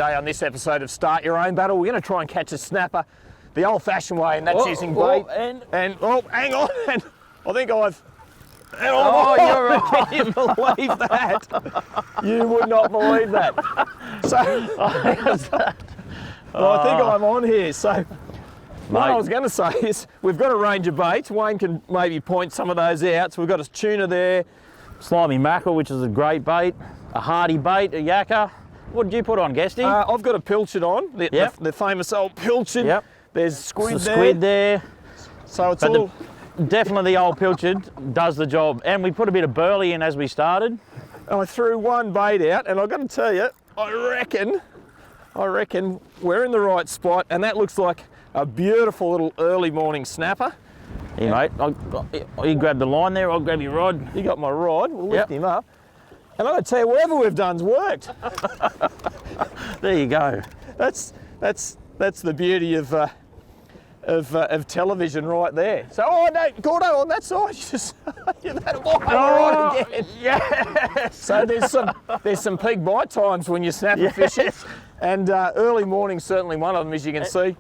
Today on this episode of Start Your Own Battle, we're going to try and catch a snapper the old-fashioned way, and that's using bait. And hang on, and I think I've... You're right. Can you believe that? You would not believe that. So, I think I'm on here. So, what I was going to say is we've got a range of baits. Wayne can maybe point some of those out. So we've got a tuna there. Slimy mackerel, which is a great bait. A hardy bait, a yakka. What did you put on, Guesty? I've got a pilchard on, the famous old pilchard. Yep. There's squid there. So it's all... Definitely the old pilchard does the job. And we put a bit of burley in as we started. I threw one bait out, and I've got to tell you, I reckon we're in the right spot, and that looks like a beautiful little early morning snapper. Here, mate, you grab the line there, I'll grab your rod. You got my rod, we'll lift him up. And I've got to tell you, whatever we've done's worked. There you go. That's the beauty of television right there. So, no, Gordo, on that side, you just, you've had a rod again. Yes. So there's some peak bite times when you're snapper fishing. And early morning, certainly one of them, as you can see.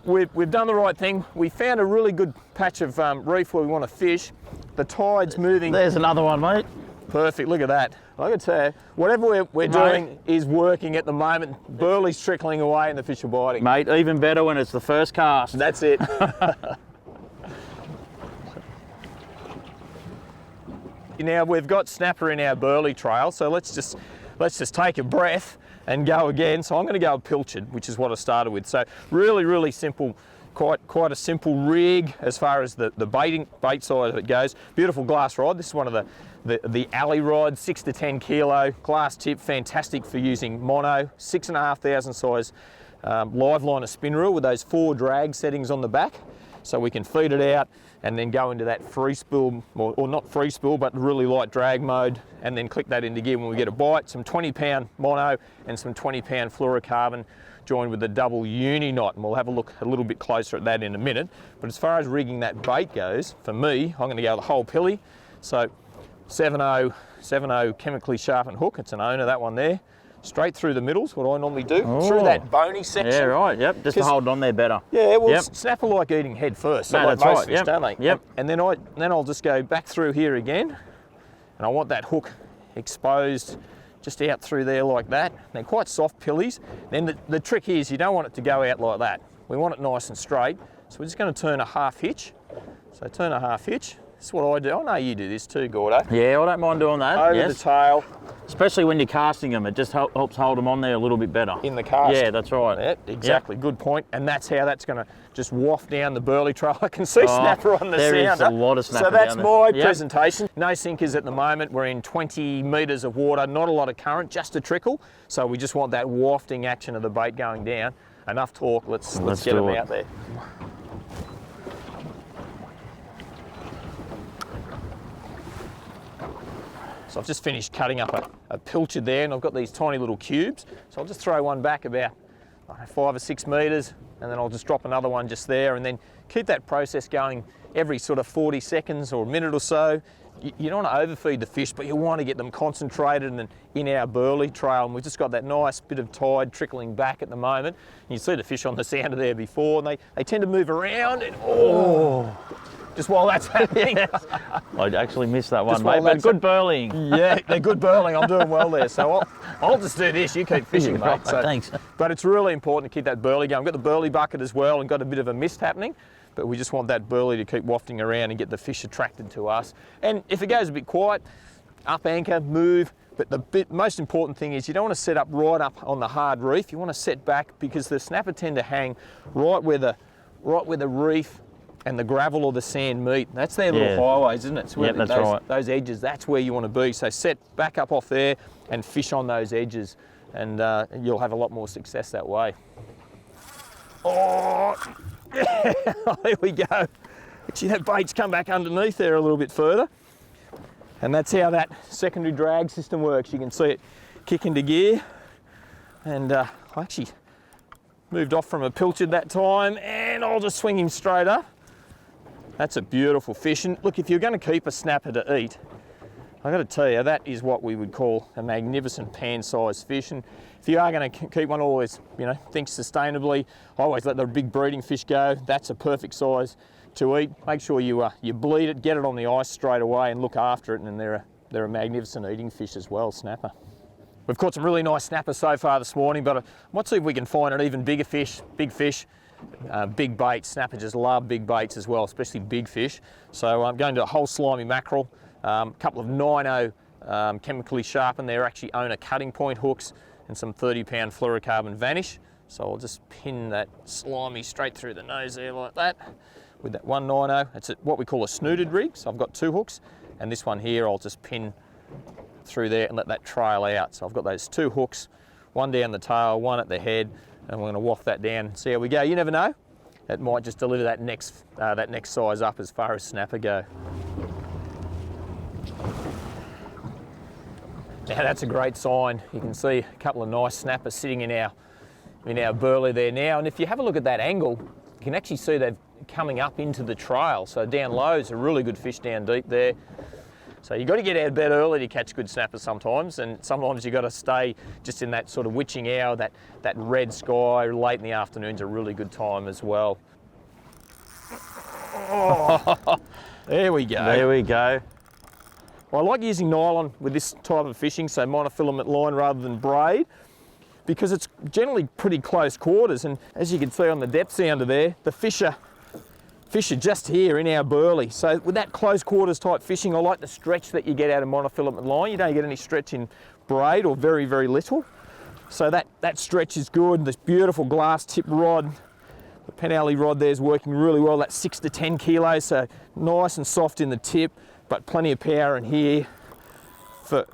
We've done the right thing. We found a really good patch of reef where we want to fish. The tide's moving. There's another one, mate. Perfect, look at that. I can tell you, whatever we're doing is working at the moment. Burley's trickling away and the fish are biting. Mate, even better when it's the first cast. That's it. Now we've got snapper in our burley trail, so let's just take a breath and go again. So I'm going to go pilchard, which is what I started with. So really simple, quite a simple rig as far as the bait side of it goes. Beautiful glass rod. This is one of the alley rods, 6 to 10 kilo, glass tip, fantastic for using mono, 6,500 size live liner spin reel with those 4 drag settings on the back. So we can feed it out and then go into that free spool, or not free spool, but really light drag mode, and then click that into gear when we get a bite. Some 20-pound mono and some 20-pound fluorocarbon joined with the double uni knot, and we'll have a look a little bit closer at that in a minute. But as far as rigging that bait goes, for me, I'm going to go the whole pilly. So 7.0 chemically sharpened hook, it's an owner, that one there. Straight through the middles, what I normally do, through that bony section. Yeah, right, yep, just to hold on there better. Yeah, well, snapper like eating head first, so like most fish, don't they? Yep. And then I'll just go back through here again, and I want that hook exposed just out through there like that. They're quite soft pillies. Then the trick is you don't want it to go out like that. We want it nice and straight, so we're just going to turn a half hitch. So turn a half hitch. That's what I do. I know you do this too, Gordo. Yeah, I don't mind doing that. Over the tail. Especially when you're casting them, it just helps hold them on there a little bit better. In the cast. Yeah, that's right. Yeah, exactly, good point. And that's how that's going to just waft down the burley trail. I can see snapper on the sounder. There is a lot of snapper So that's down my there. presentation. No sinkers at the moment. We're in 20 metres of water, not a lot of current, just a trickle. So we just want that wafting action of the bait going down. Enough talk, let's get them out there. So I've just finished cutting up a pilchard there, and I've got these tiny little cubes. So I'll just throw one back about 5 or 6 metres, and then I'll just drop another one just there, and then keep that process going every sort of 40 seconds or a minute or so. You don't want to overfeed the fish, but you want to get them concentrated and in our burley trail, and we've just got that nice bit of tide trickling back at the moment. And you see the fish on the sounder there before, and they tend to move around, and just while that's happening. I actually missed that one, mate, but good burleying. Yeah, they're good burling. I'm doing well there. So I'll just do this. You keep fishing, mate. So, thanks. But it's really important to keep that burley going. I've got the burley bucket as well and got a bit of a mist happening, but we just want that burley to keep wafting around and get the fish attracted to us. And if it goes a bit quiet, up anchor, move. But the most important thing is you don't want to set up right up on the hard reef. You want to set back because the snapper tend to hang right where the reef and the gravel or the sand meet. That's their little highways, isn't it? Yeah, that's right. Those edges, that's where you want to be. So set back up off there and fish on those edges, and you'll have a lot more success that way. Oh, there we go. Actually, that bait's come back underneath there a little bit further. And that's how that secondary drag system works. You can see it kick into gear. And I actually moved off from a pilchard that time, and I'll just swing him straight up. That's a beautiful fish. And look, if you're going to keep a snapper to eat, I've got to tell you, that is what we would call a magnificent pan-sized fish. And if you are going to keep one, always, think sustainably. I always let the big breeding fish go. That's a perfect size to eat. Make sure you bleed it, get it on the ice straight away, and look after it. And they're a magnificent eating fish as well, snapper. We've caught some really nice snapper so far this morning, but I might see if we can find an even bigger fish, big fish. Big baits. Snapper just love big baits as well, especially big fish. So I'm going to a whole slimy mackerel, a couple of 9-0 chemically sharpened. They're actually owner cutting point hooks, and some 30-pound fluorocarbon vanish. So I'll just pin that slimy straight through the nose there like that with that 190. It's what we call a snooted rig. So I've got 2 hooks, and this one here I'll just pin through there and let that trail out. So I've got those 2 hooks, one down the tail, one at the head, and we're going to waft that down and see how we go. You never know, it might just deliver that next size up as far as snapper go. Now that's a great sign. You can see a couple of nice snappers sitting in our burley there now, and if you have a look at that angle, you can actually see they're coming up into the trail. So down low is a really good fish down deep there. So you've got to get out of bed early to catch good snappers sometimes, and sometimes you've got to stay just in that sort of witching hour, that red sky. Late in the afternoon's a really good time as well. Oh, there we go. There we go. Well, I like using nylon with this type of fishing, so monofilament line rather than braid, because it's generally pretty close quarters, and as you can see on the depth sounder there, the fish are just here in our burley. So with that close quarters type fishing, I like the stretch that you get out of monofilament line. You don't get any stretch in braid, or very, very little. So that stretch is good. This beautiful glass tip rod, the Penally rod there is working really well. That's 6 to 10 kilos, so nice and soft in the tip, but plenty of power in here for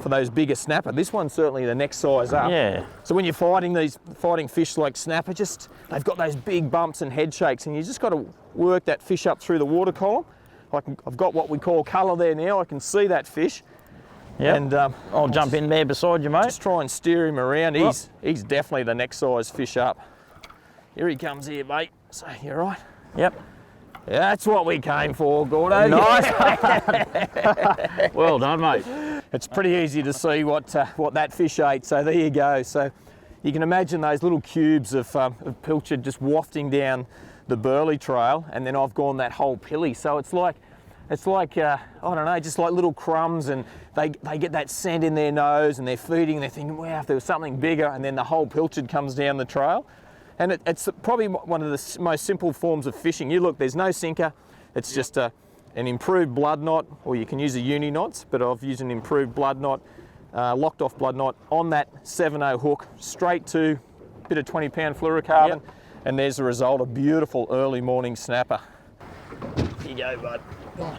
those bigger snapper. This one's certainly the next size up. Yeah. So when you're fighting fish like snapper, they've got those big bumps and head shakes, and you just got to work that fish up through the water column. I've got what we call colour there now. I can see that fish. Yeah. And I'll jump in there beside you, mate. Just try and steer him around. He's definitely the next size fish up. Here he comes here, mate. So you're right. Yep. Yeah, that's what we came for, Gordo. Nice. Well done, mate. It's pretty easy to see what that fish ate. So there you go. So you can imagine those little cubes of pilchard just wafting down the burley trail, and then I've gone that whole pilly. So it's like I don't know, just like little crumbs, and they get that scent in their nose, and they're feeding, and they're thinking, wow, if there was something bigger, and then the whole pilchard comes down the trail. And it's probably one of the most simple forms of fishing. You look, there's no sinker. It's just an improved blood knot, or you can use a uni knots, but I've used an improved blood knot, locked off blood knot on that 7/0 hook, straight to a bit of 20-pound fluorocarbon. Yep. And there's the result, a beautiful early morning snapper. Here you go, bud. Go on.